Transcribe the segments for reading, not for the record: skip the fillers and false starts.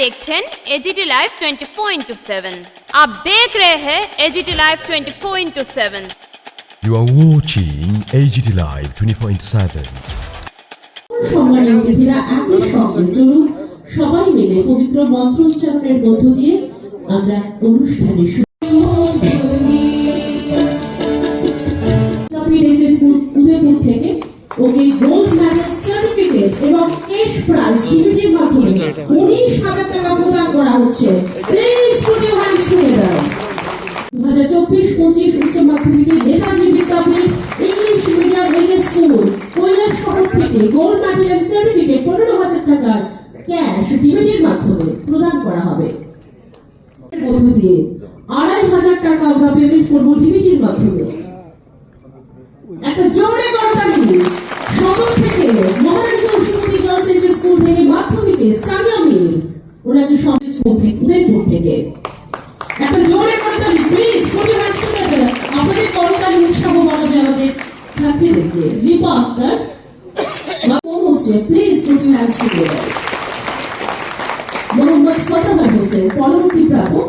देखছেন AGT live 24/7। आप देख रहे हैं AGT live 24/7। You are watching AGT Live 24/7. সম্মানীয় অতিথিরা একই সঙ্গে চলুন সবাই মিলে পবিত্র মন্ত্র উচ্চারণের মধ্য দিয়ে আমরা অনুষ্ঠানে উদয়পুর থেকে ওকে গোল্ড মেডেল সার্টিফিকেট এবং ক্যাশ প্রাইজ ডিভিডির মাধ্যমে 19,000 টাকা প্রদান করা হচ্ছে। Please put your hands together. 2024-25 উচ্চ মাধ্যমিকে Netaji Vidyapith English medium HS school Kailashahar থেকে গোল্ড মেডেল এন্ড সার্টিফিকেট 15,000 টাকার ক্যাশ ডিভিডির মাধ্যমে প্রদান করা হবে। এর মধ্য দিয়ে 2,500 টাকা আমরা পেমেন্ট করব ডিভিডির মাধ্যমে। একটা জোরে করতালি সদর থেকে মহারানী সুমতি গার্লস এইচএস স্কুল থেকে মাধ্যমিকে সানিয়া মীর ওনাকে সদর স্কুল থেকে উদয়পুর থেকে একটা জোরে করতালি প্লিজ কোটি হাসপাতালে আপনাদের করতালি উৎসাহ বাড়াবে আমাদের ছাত্রীদেরকে। লিপা আক্তার কোন হচ্ছে প্লিজ কোটি হাসপাতালে। মোহাম্মদ ফতাহ হোসেন পরবর্তী প্রাপক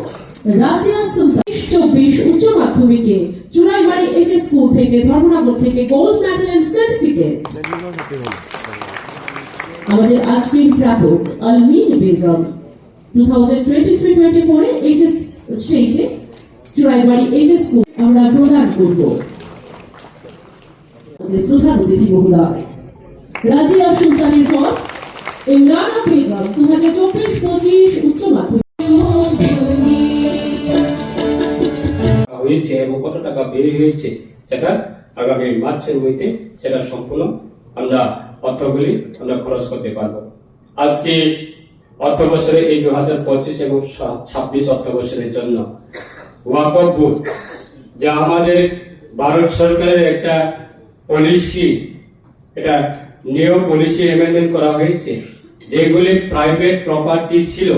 রাজিয়া সুলতান 24 উচ্চ মাধ্যমিকে চুরাইবাড়ি এইচএস স্কুল থেকে ধর্মনগর থেকে গোল্ড মেডেল এন্ড সার্টিফিকেট। আমাদের আজকের প্রাপক আলমিন বেগম 2023-24 এইচএস স্টেজে চুরাইবাড়ি এইচএস স্কুল আমরা প্রদান করব। আমাদের প্রধান অতিথি মহোদয় রাজিয়া সুলতানের পর ইমরানা বেগম 2024-25 উচ্চ মাধ্যমিক হয়েছে এবং কত টাকা ব্যয় হয়েছে সেটা আগামী মার্চের মধ্যে সেটা সম্পূর্ণ আমরা অর্থগুলি আমরা খরচ করতে পারবো। আজকে অর্থ বছরে এই 2025 এবং 26 অর্থ বছরের জন্য ওয়াকফ বোর্ড যা আমাদের ভারত সরকারের একটা পলিসি, এটা নিউ পলিসি অ্যামেন্ডমেন্ট করা হয়েছে, যেগুলি প্রাইভেট প্রপার্টি ছিল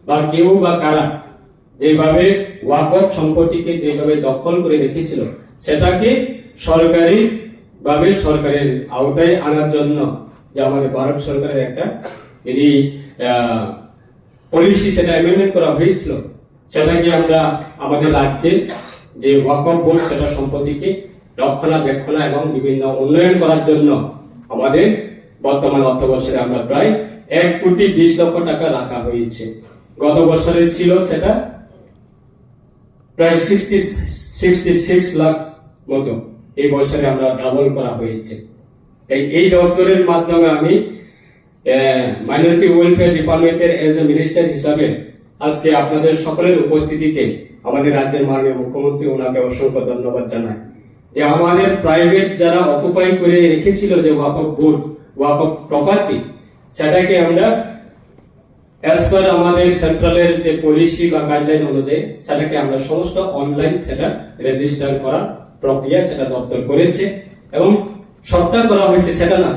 বা কেউ বা কারা যেভাবে ওয়াকফ সম্পত্তিকে যেভাবে দখল করে রেখেছিল সেটাকে সরকারি ভাবে সরকারের আওতায় আনার জন্য যে আমাদের ভারত সরকারের একটা পলিসি সেটা অ্যামেন্ডমেন্ট করা হয়েছিল, সেটাকে আমরা আমাদের রাজ্যে যে ওয়াকফ বোর্ড সেটা সম্পত্তিকে রক্ষণাবেক্ষণ এবং বিভিন্ন উন্নয়ন করার জন্য আমাদের বর্তমান অর্থ বছরে আমরা প্রায় 1,20,00,000 টাকা রাখা হয়েছে। গত বছরে ছিল সেটা প্রায় 66 লাখ মতো, এই বছরে আমরা ডাবল করা হয়েছে। তাই এই দপ্তরের মাধ্যমে আমি মাইনরিটি ওয়েলফেয়ার ডিপার্টমেন্টের এজ এ মিনিস্টার হিসাবে আজকে আপনাদের সকলের উপস্থিতিতে আমাদের রাজ্যের মাননীয় মুখ্যমন্ত্রী ওনাকে অসংখ্য ধন্যবাদ জানাই যে আমাদের প্রাইভেট যারা অকুপাই করে রেখেছিল যে ওয়াকফ বোর্ড ওয়াকফ প্রপার্টি সেটাকে আমরা অ্যাজ পার আমাদের সেন্ট্রালের যে পলিসি বা গাইডলাইন অনুযায়ী সেটাকে আমরা সমস্ত অনলাইন সেটা রেজিস্টার করার প্রক্রিয়া সেটা দপ্তর করেছে এবং সবটা করা হয়েছে, সেটা না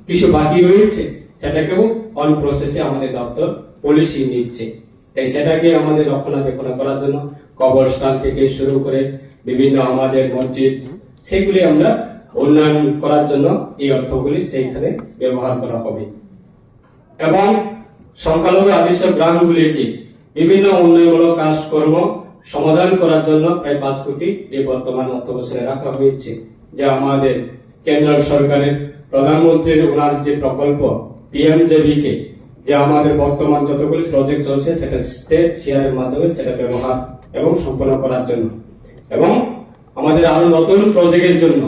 কিছু বাকি রয়েছে সেটাকেও অন প্রসেসে আমাদের দপ্তর পলিসি নিচ্ছে। তাই সেটাকে আমাদের রক্ষণাবেক্ষণ করার জন্য কবরস্থান থেকে শুরু করে বিভিন্ন আমাদের মসজিদ সেগুলি আমরা উন্নয়ন করার জন্য এই অর্থগুলি সেইখানে ব্যবহার করা হবে এবং সংখ্যালঘু আদিবাসী গ্রামগুলিকে বিভিন্ন উন্নয়নমূলক কাজকর্ম সমাধান করার জন্য প্রায় 5 কোটি এই বর্তমান অর্থ বছরে রাখা হয়েছে, যা আমাদের কেন্দ্র সরকারের প্রধানমন্ত্রীর ওনার যে প্রকল্প পিএমজেবিকে যে আমাদের বর্তমান যতগুলি প্রজেক্ট চলছে সেটা স্টেট শেয়ারের মাধ্যমে সেটা ব্যবহার এবং সম্পন্ন করার জন্য এবং আমাদের আরো নতুন প্রজেক্টের জন্য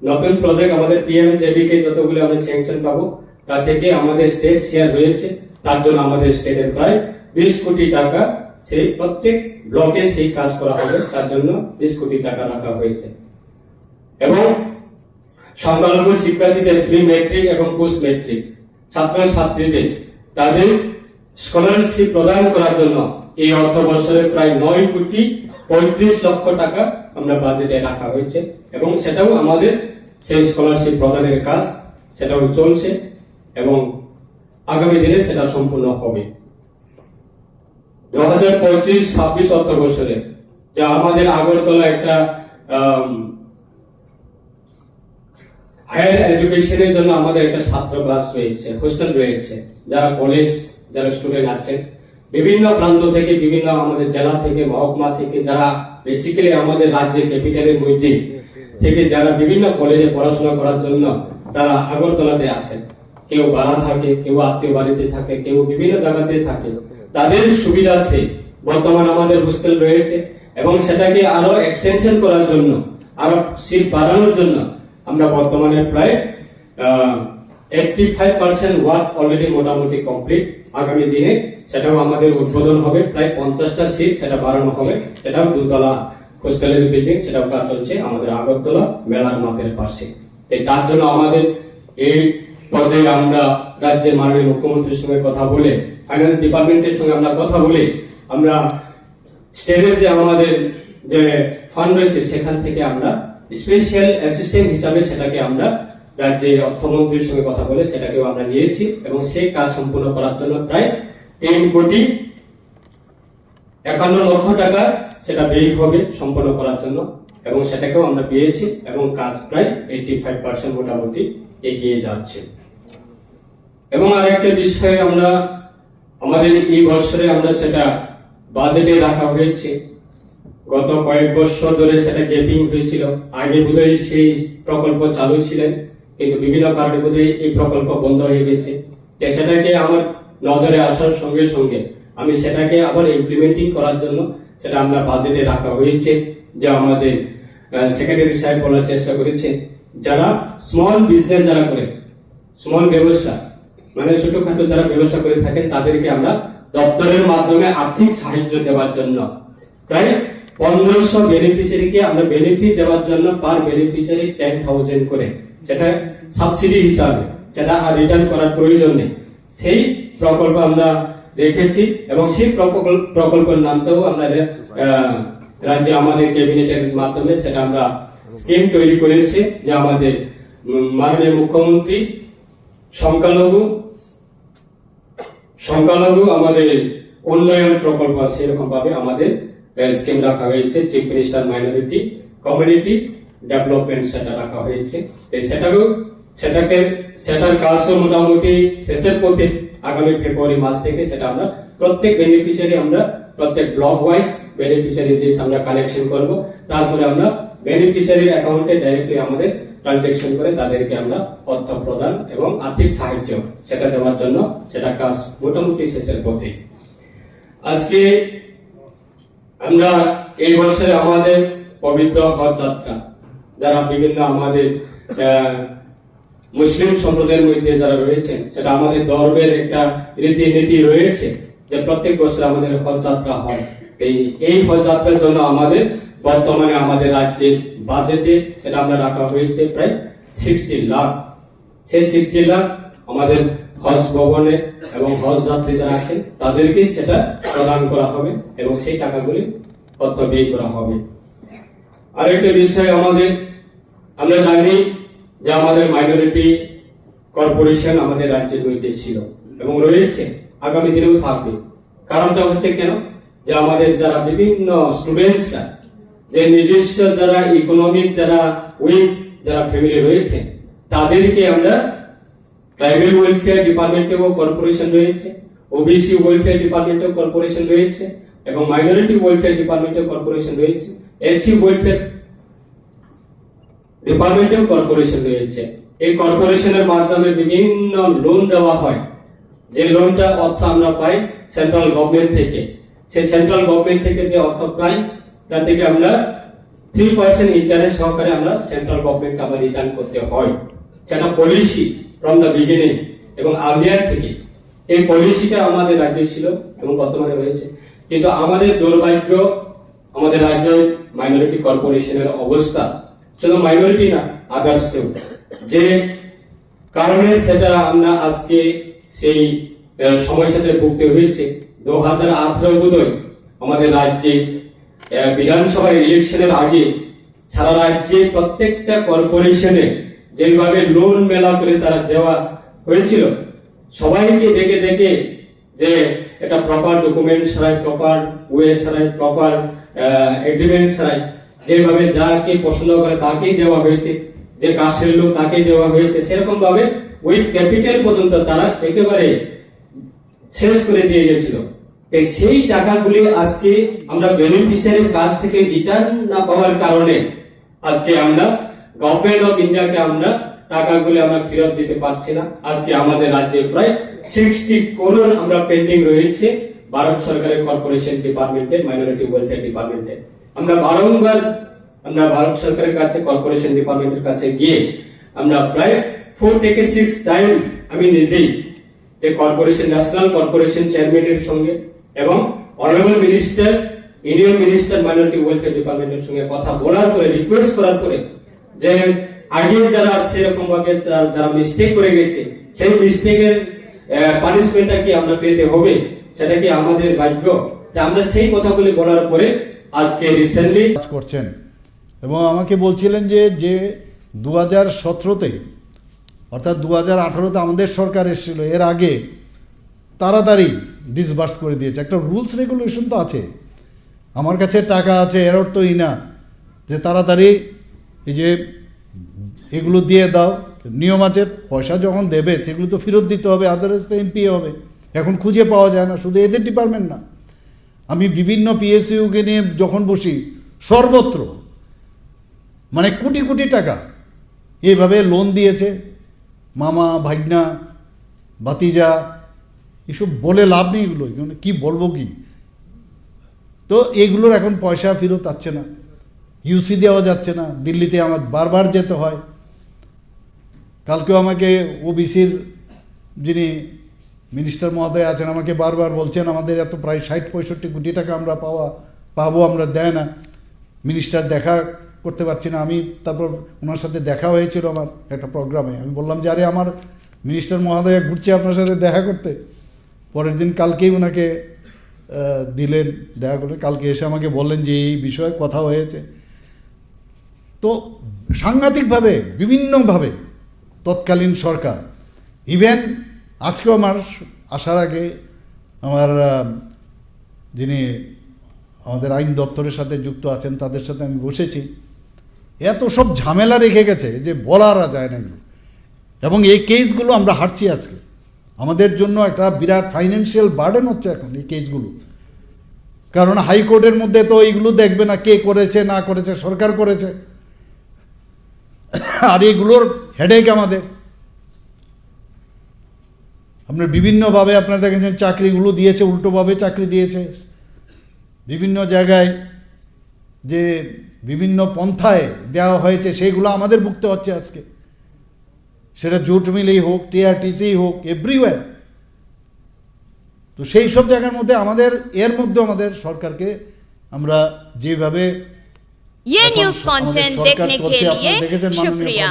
নতুন প্রজেক্ট আমাদের পিএমজেবিকে যতগুলি আমরা স্যাংশন পাবো তা থেকে আমাদের স্টেট শেয়ার রয়েছে, তার জন্য আমাদের স্টেটের প্রায় 20 কোটি টাকা সেই প্রত্যেক ব্লকে সেই কাজ করা হবে, তার জন্য 20 কোটি টাকা রাখা হয়েছে এবং সংখ্যালঘু শিক্ষার্থীদের প্রি মেট্রিক এবং পোস্ট মেট্রিক ছাত্রছাত্রীদের তাদের স্কলারশিপ প্রদান করার জন্য এই অর্থ বছরে প্রায় 9,35,00,000 টাকা আমরা বাজেটে রাখা হয়েছে এবং সেটাও আমাদের সেই স্কলারশিপ প্রদানের কাজ সেটাও চলছে এবং আগামী দিনে সেটা সম্পূর্ণ হবে। 2025-26 অর্থ বছরে যা আমাদের আগরতলা একটা হায়ার এডুকেশনের জন্য আমাদের একটা ছাত্রাবাস রয়েছে, হোস্টেল রয়েছে, যারা কলেজ যারা স্টুডেন্ট আছেন বিভিন্ন প্রান্ত থেকে, বিভিন্ন আমাদের জেলা থেকে, মহকুমা থেকে, যারা বেসিক্যালি আমাদের রাজ্যের ক্যাপিটালের মধ্যে থেকে যারা বিভিন্ন কলেজে পড়াশোনা করার জন্য তারা আগরতলাতে আছেন, কেউ ভাড়া থাকে, কেউ আত্মীয় বাড়িতে থাকে, কেউ বিভিন্ন জায়গাতে থাকে, তাদের সুবিধার্থে বর্তমান আমাদের হোস্টেল রয়েছে এবং সেটাকে আরো এক্সটেনশন করার জন্য, আরো সিট বাড়ানোর জন্য আমরা বর্তমানে প্রায় 85% ওয়ার্ক অলরেডি মোটামুটি কমপ্লিট। আগামী দিনে সেটাও আমাদের উদ্বোধন হবে, প্রায় 50টা সিট সেটা বাড়ানো হবে, সেটাও 2 তলা হোস্টেলের বিল্ডিং, সেটাও কাজ চলছে আমাদের আগরতলা মেলার মাঠের পাশে। তার জন্য আমাদের এই পর্যায়ে আমরা রাজ্যের মাননীয় মুখ্যমন্ত্রীর সঙ্গে কথা বলে, ফাইন্যান্স ডিপার্টমেন্টের সঙ্গে আমরা কথা বলে, আমরা স্টেটে যে আমাদের যে ফান্ড রয়েছে সেখান থেকে আমরা স্পেশাল অ্যাসিস্ট্যান্ট হিসাবে সেটাকে আমরা রাজ্যের অর্থমন্ত্রীর সঙ্গে কথা বলে সেটাকেও আমরা নিয়েছি এবং সেই কাজ সম্পূর্ণ করার জন্য প্রায় 3,51,00,000 টাকা সেটা ব্যয় হবে সম্পন্ন করার জন্য এবং সেটাকেও আমরা পেয়েছি এবং কাজ প্রায় 85% মোটামুটি এগিয়ে যাচ্ছে। এবং আর একটা বিষয় আমরা আমাদের এই বছরে আমরা সেটা বাজেটে রাখা হয়েছে। গত কয়েক বছর ধরে সেটা গ্যাপিং হয়েছিল, আগে বোধহয় সেই প্রকল্প চালু ছিলেন কিন্তু বিভিন্ন কারণে বোধহয় এই প্রকল্প বন্ধ হয়ে গেছে। সেটাকে আমার নজরে আসার সঙ্গে সঙ্গে আমি সেটাকে আবার ইমপ্লিমেন্টিং করার জন্য সেটা আমরা বাজেটে রাখা হয়েছে। যে আমাদের সেক্রেটারি সাহেব বলার চেষ্টা করেছে, যারা স্মল বিজনেস যারা করে, স্মল ব্যবসা মানে ছোটখাটো যারা ব্যবসা করে থাকেন তাদেরকে আমরা দপ্তরের মাধ্যমে আর্থিক সাহায্য দেওয়ার জন্য প্রায় 1500 বেনিফিশিয়ারিকে আমরা বেনিফিট দেওয়ার জন্য পার বেনিফিশিয়ারি 10,000 করে, সেটা সাবসিডি হিসাবে, সেটা আর রিটার্ন করার প্রয়োজন নেই। সেই প্রকল্প আমরা রেখেছি এবং সেই প্রকল্পের নামটাও আমরা রাজ্যে আমাদের ক্যাবিনেটের মাধ্যমে সেটা আমরা স্কিম তৈরি করেছি। যে আমাদের মাননীয় মুখ্যমন্ত্রী সংখ্যালঘু আমাদের উন্নয়ন প্রকল্প সেরকম ভাবে আমাদের স্কিম রাখা হয়েছে। Chief minister minority community development সেটা রাখা হয়েছে। সেটার কাজও মোটামুটি শেষের পথে। আগামী ফেব্রুয়ারি মাস থেকে সেটা আমরা প্রত্যেক বেনিফিশিয়ারি, আমরা প্রত্যেক ব্লক ওয়াইজ বেনিফিশিয়ারি লিস্ট আমরা কালেকশন করব, তারপরে আমরা বেনিফিশিয়ারির অ্যাকাউন্টে ডাইরেক্টলি আমাদের ট্রানজাকশন করে তাদেরকে আমরা অর্থ প্রদান এবং আর্থিক সাহায্য সেটা দেওয়ার জন্য সেটা কাজ মোটামুটি শেষের পথে। আজকে আমরা এই বছরে আমাদের পবিত্র হজ যাত্রা, যারা বিভিন্ন আমাদের মুসলিম সম্প্রদায়ের মধ্যে যারা রয়েছেন, সেটা আমাদের ধর্মের একটা রীতিনীতি রয়েছে যে প্রত্যেক বছর আমাদের হজ যাত্রা হয়। এই হজ যাত্রার জন্য আমাদের বর্তমানে আমাদের রাজ্যের বাজেটে সেটা আমরা রাখা হয়েছে প্রায় 60 লাখ। সেই 60 লাখ আমাদের হজ ভবনে এবং হজ যাত্রী যারা আছেন তাদেরকে সেটা প্রদান করা হবে এবং সেই টাকাগুলি অর্থ ব্যয় করা হবে। আরেকটা বিষয় আমরা জানি যে আমাদের মাইনরিটি কর্পোরেশন আমাদের রাজ্যের মধ্যে ছিল এবং রয়েছে, আগামী দিনেও থাকবে। কারণটা হচ্ছে কেন, যে আমাদের যারা বিভিন্ন স্টুডেন্টসরা যে নিজস্ব যারা ইকোনমিক যারা উইক যারা ফ্যামিলি রয়েছে তাদেরকে আমরা ট্রাইবাল ওয়েলফেয়ার ডিপার্টমেন্টেও কর্পোরেশন রয়েছে, ওবিসি ওয়েলফেয়ার ডিপার্টমেন্টেও কর্পোরেশন রয়েছে এবং মাইনরিটি ওয়েলফেয়ার ডিপার্টমেন্টেও কর্পোরেশন রয়েছে, এসসি ওয়েলফেয়ার ডিপার্টমেন্টেও কর্পোরেশন রয়েছে। এই কর্পোরেশনের মাধ্যমে বিভিন্ন লোন দেওয়া হয়, যে লোনটা অর্থ আমরা পাই সেন্ট্রাল গভর্নমেন্ট থেকে। সেই সেন্ট্রাল গভর্নমেন্ট থেকে যে অর্থ পাই তা থেকে আমরা 3% ইন্টারেস্ট সহকারে আমরা সেন্ট্রাল গভর্নমেন্টকে আবার রিটার্ন করতে হয়। সেটা পলিসি ফ্রম দ্য বিগিনিং এবং আর্লিয়ার থেকে এই পলিসিটা আমাদের রাজ্যে ছিল এবং বর্তমানে রয়েছে। কিন্তু আমাদের দুর্ভাগ্য, আমাদের রাজ্যের মাইনরিটি কর্পোরেশনের অবস্থা, শুধু মাইনরিটি না আদার্সেও, যে কারণে সেটা আমরা আজকে সেই সমস্যাতে ভুগতে হয়েছে। 2018 বোধহয় আমাদের রাজ্যে বিধানসভা ইলেকশনের আগে সারা রাজ্যে প্রত্যেকটা কর্পোরেশনে যেভাবে লোন মেলা করে তারা দেওয়া হয়েছিল, সবাইকে দেখে দেখে যে এটা প্রপার ডকুমেন্ট ছাড়াই, প্রপার ওয়ে ছাড়াই, প্রপার এগ্রিমেন্ট ছাড়াই যেভাবে যাকে পছন্দ করে তাকেই দেওয়া হয়েছে, যে কাছের লোক তাকেই দেওয়া হয়েছে, সেরকম ভাবে উইথ ক্যাপিটাল পর্যন্ত তারা একেবারে শেষ করে দিয়ে গেছিল। তাই সেই টাকাগুলি আজকে আমরা বেনিফিশিয়ারির কাছ থেকে রিটার্ন না পাওয়ার কারণে আজকে আমরা গভর্নমেন্ট অফ ইন্ডিয়াকে আমরা টাকাগুলি আমরা ফেরত দিতে পারছি না। আজকে আমাদের রাজ্যে প্রায় 60 করোড় আমরা পেন্ডিং রয়েছে ভারত সরকারের কর্পোরেশন ডিপার্টমেন্টে, মাইনরিটি ওয়েলফেয়ার ডিপার্টমেন্টে। আমরা বারংবার আমরা ভারত সরকারের কাছে, কর্পোরেশন ডিপার্টমেন্টের কাছে গিয়ে আমরা প্রায় 4 থেকে 6 টাইমস আমি নিজেই যে কর্পোরেশন, ন্যাশনাল কর্পোরেশন চেয়ারম্যানের সঙ্গে এবং honourable minister, union minister minority welfare ডিপার্টমেন্টের সঙ্গে কথা বলার পরে, রিকোয়েস্ট করার পরে যে আগে যারা সেরকম ভাবে যারা মিস্টেক করে গেছে সেই মিস্টেকের পানিশমেন্টটা কি আমরা পেতে হবে, সেটা কি আমাদের ভাগ্য। আমরা সেই কথাগুলি বলার পরে আজকে রিসেন্টলি কাজ করছেন এবং আমাকে বলছিলেন যে 2017-তে অর্থাৎ 2018-তে আমাদের সরকার এসেছিল, এর আগে তাড়াতাড়ি ডিসবার্স করে দিয়েছে। একটা রুলস রেগুলেশন তো আছে, আমার কাছে টাকা আছে এর অর্থ এই না যে তাড়াতাড়ি এই যে এগুলো দিয়ে দাও। নিয়ম আছে, পয়সা যখন দেবে সেগুলো তো ফেরত দিতে হবে, আদারওয়াইজ তো এমপি হবে। এখন খুঁজে পাওয়া যায় না, শুধু এদের ডিপার্টমেন্ট না, আমি বিভিন্ন পিএসইউকে নিয়ে যখন বসি সর্বত্র মানে কোটি কোটি টাকা এইভাবে লোন দিয়েছে মামা, ভাগনা, ভাতিজা, এসব বলে লাভ নেই, এগুলো কি বলবো কি। তো এগুলোর এখন পয়সা ফেরত আসছে না, ইউসি দেওয়া যাচ্ছে না, দিল্লিতে আমার বারবার যেতে হয়। কালকেও আমাকে ওবিসির যিনি মিনিস্টার মহোদয় আছেন আমাকে বারবার বলছেন আমাদের এত প্রায় 60-65 কোটি টাকা আমরা পাবো, আমরা দেয় না। মিনিস্টার দেখা করতে পারছি না। আমি তারপর ওনার সাথে দেখা হয়েছিল আমার একটা প্রোগ্রামে, আমি বললাম যে আরে আমার মিনিস্টার মহোদয় ঘুরছে আপনার সাথে দেখা করতে। পরের দিন কালকেই ওনাকে দিলেন দেখা করে, কালকে এসে আমাকে বললেন যে এই বিষয়ে কথা হয়েছে। তো সাংঘাতিকভাবে বিভিন্নভাবে তৎকালীন সরকার, ইভেন আজকেও আমার আসার আগে আমার যিনি আমাদের আইন দপ্তরের সাথে যুক্ত আছেন তাদের সাথে আমি বসেছি, এত সব ঝামেলা রেখে গেছে যে বলারা যায় না এগুলো। এবং এই কেসগুলো আমরা হারছি আজকে, আমাদের জন্য একটা বিরাট ফাইন্যান্সিয়াল বার্ডেন হচ্ছে এখন এই কেসগুলো। কারণ হাইকোর্টের মধ্যে তো এইগুলো দেখবে না কে করেছে না করেছে, সরকার করেছে। আর এগুলোর হেডেক আমাদের। আপনার বিভিন্নভাবে আপনারা দেখেছেন চাকরিগুলো দিয়েছে, উল্টোভাবে চাকরি দিয়েছে বিভিন্ন জায়গায়, যে বিভিন্ন পন্থায় দেওয়া হয়েছে সেগুলো আমাদের ভুগতে হচ্ছে আজকে। সেটা জুট মিলেই হোক, টিআরটিসি হোক, এভরিওয়্যার। তো সেই সব জায়গার মধ্যে এর মধ্যে আমাদের সরকারকে আমরা যেভাবে ये न्यूज कंटेंट देखने के लिए शुक्रिया।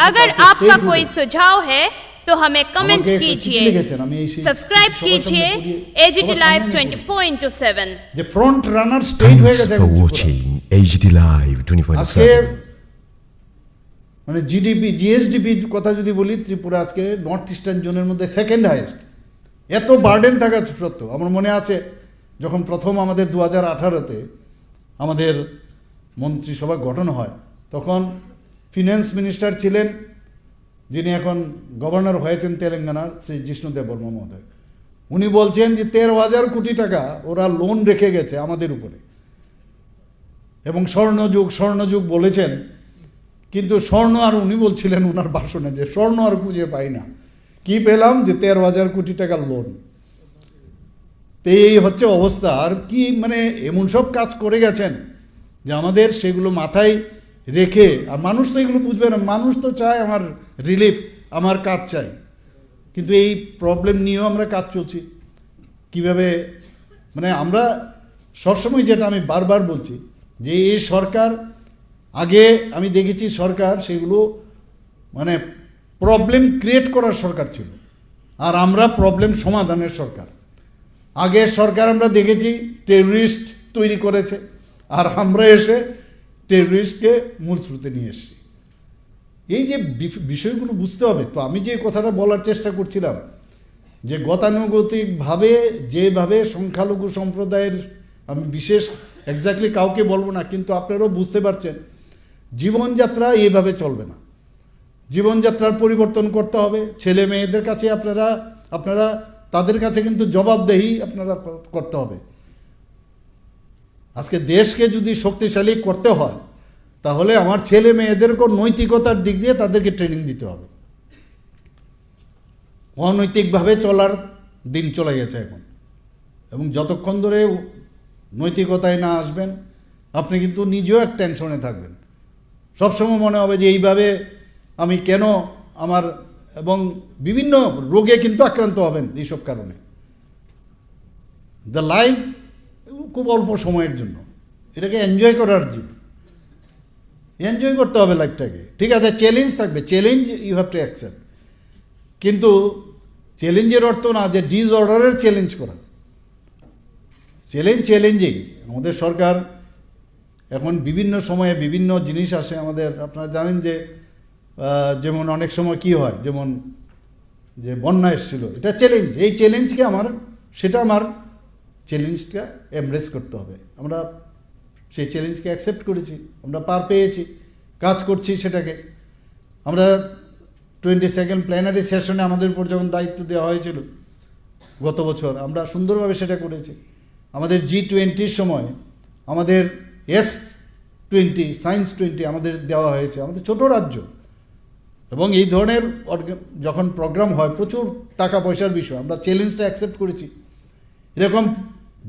अगर आपका कोई सुझाव है तो हमें कमेंट कीजिए, सब्सक्राइब कीजिए एजीटी लाइव 24/7। যে ফ্রন্ট রানার স্টেট হয়ে গেছে। Thanks for watching AGT Live আজকে 24/7. মানে জিএসডিপি কথা যদি বলি, ত্রিপুরা আজকে নর্থ ইস্টার্ন জোনের মধ্যে সেকেন্ড হাইয়েস্ট। এত বার্ডেন থাকা সত্ত্বেও আমার মনে আছে যখন প্রথম আমাদের 2018-তে আমাদের মন্ত্রিসভা গঠন হয়, তখন ফিন্যান্স মিনিস্টার ছিলেন যিনি এখন গভর্নর হয়েছেন তেলেঙ্গানার, শ্রী জিষ্ণুদেব বর্মা মহোদয়। উনি বলছেন যে 13,000 কোটি টাকা ওরা লোন রেখে গেছে আমাদের উপরে, এবং স্বর্ণযুগ বলেছেন। কিন্তু স্বর্ণ আর উনি বলছিলেন ওনার ভাষণে যে স্বর্ণ আর খুঁজে পাই না, কি পেলাম যে 13,000 কোটি টাকার লোন। তো এই হচ্ছে অবস্থা। আর কি মানে এমন সব কাজ করে গেছেন যে আমাদের সেগুলো মাথায় রেখে, আর মানুষ তো এগুলো বুঝবে না, মানুষ তো চায় আমার রিলিফ, আমার কাজ চাই। কিন্তু এই প্রবলেম নিয়েও আমরা কাজ চলছি কিভাবে, মানে আমরা সবসময় যেটা আমি বারবার বলছি যে এই সরকার, আগে আমি দেখেছি সরকার সেগুলো মানে প্রবলেম ক্রিয়েট করার সরকার ছিল, আর আমরা প্রবলেম সমাধানের সরকার। আগের সরকার আমরা দেখেছি টেররিস্ট তৈরি করেছে, আর আমরা এসে টেররিস্টকে মূল স্রোতে নিয়ে এসেছি। এই যে বিষয়গুলো বুঝতে হবে। তো আমি যে কথাটা বলার চেষ্টা করছিলাম যে গতানুগতিকভাবে যেভাবে সংখ্যালঘু সম্প্রদায়ের, আমি বিশেষ এক্স্যাক্টলি কাউকে বলবো না, কিন্তু আপনারাও বুঝতে পারছেন জীবনযাত্রা এইভাবে চলবে না। জীবনযাত্রার পরিবর্তন করতে হবে। ছেলে মেয়েদের কাছে আপনারা তাদের কাছে কিন্তু জবাবদেহি আপনারা করতে হবে। আজকে দেশকে যদি শক্তিশালী করতে হয় তাহলে আমার ছেলে মেয়েদেরকেও নৈতিকতার দিক দিয়ে তাদেরকে ট্রেনিং দিতে হবে। অনৈতিকভাবে চলার দিন চলে গেছে এখন, এবং যতক্ষণ ধরে নৈতিকতায় না আসবেন আপনি কিন্তু নিজেও এক টেনশনে থাকবেন। সবসময় মনে হবে যে এইভাবে আমি কেন আমার, এবং বিভিন্ন রোগে কিন্তু আক্রান্ত হবেন এইসব কারণে। দ্য লাইফ খুব অল্প সময়ের জন্য, এটাকে এনজয় করার জীবন, এনজয় করতে হবে লাইফটাকে। ঠিক আছে, চ্যালেঞ্জ থাকবে, challenge you have to accept, কিন্তু চ্যালেঞ্জের অর্থ না যে ডিসঅর্ডারের চ্যালেঞ্জ করা। চ্যালেঞ্জিং। আমাদের সরকার এখন বিভিন্ন সময়ে বিভিন্ন জিনিস আসে আমাদের, আপনারা জানেন যে যেমন অনেক সময় কি হয়, যেমন যে বন্যা এসেছিল, এটা চ্যালেঞ্জ। এই চ্যালেঞ্জকে আমার চ্যালেঞ্জটা এমব্রেস করতে হবে। আমরা সেই চ্যালেঞ্জকে অ্যাকসেপ্ট করেছি, আমরা পার পেয়েছি, কাজ করছি সেটাকে। আমরা 22nd প্ল্যানারি সেশনে আমাদের উপর যখন দায়িত্ব দেওয়া হয়েছিল গত বছর, আমরা সুন্দরভাবে সেটা করেছি। আমাদের G20 সময় আমাদের S20 সায়েন্স 20 আমাদের দেওয়া হয়েছে, আমাদের ছোট রাজ্য, এবং এই ধরনের যখন প্রোগ্রাম হয় প্রচুর টাকা পয়সার বিষয়, আমরা চ্যালেঞ্জটা অ্যাকসেপ্ট করেছি। এরকম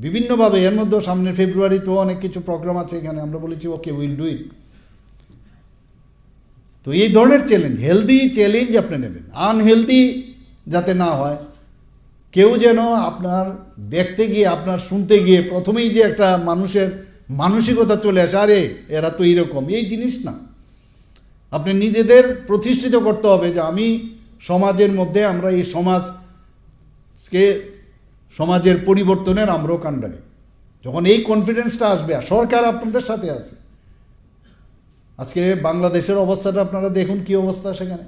বিভিন্নভাবে, এর মধ্যে সামনে ফেব্রুয়ারিতেও অনেক কিছু প্রোগ্রাম আছে এখানে, আমরা বলেছি ওকে উইল ডু ইট। তো এই ধরনের চ্যালেঞ্জ, হেলদি চ্যালেঞ্জ আপনি নেবেন, আনহেলদি যাতে না হয়। কেউ যেন আপনার দেখতে গিয়ে, আপনার শুনতে গিয়ে প্রথমেই যে একটা মানুষের মানসিকতা চলে আসে, আরে এরা তো এইরকম, এই জিনিস না। আপনি নিজেদের প্রতিষ্ঠিত করতে হবে যে আমি সমাজের মধ্যে, আমরা এই সমাজের পরিবর্তনের আমরাও কাণ্ডারি। যখন এই কনফিডেন্সটা আসবে, সরকার আপনাদের সাথে আছে। আজকে বাংলাদেশের অবস্থাটা আপনারা দেখুন, কি অবস্থা সেখানে,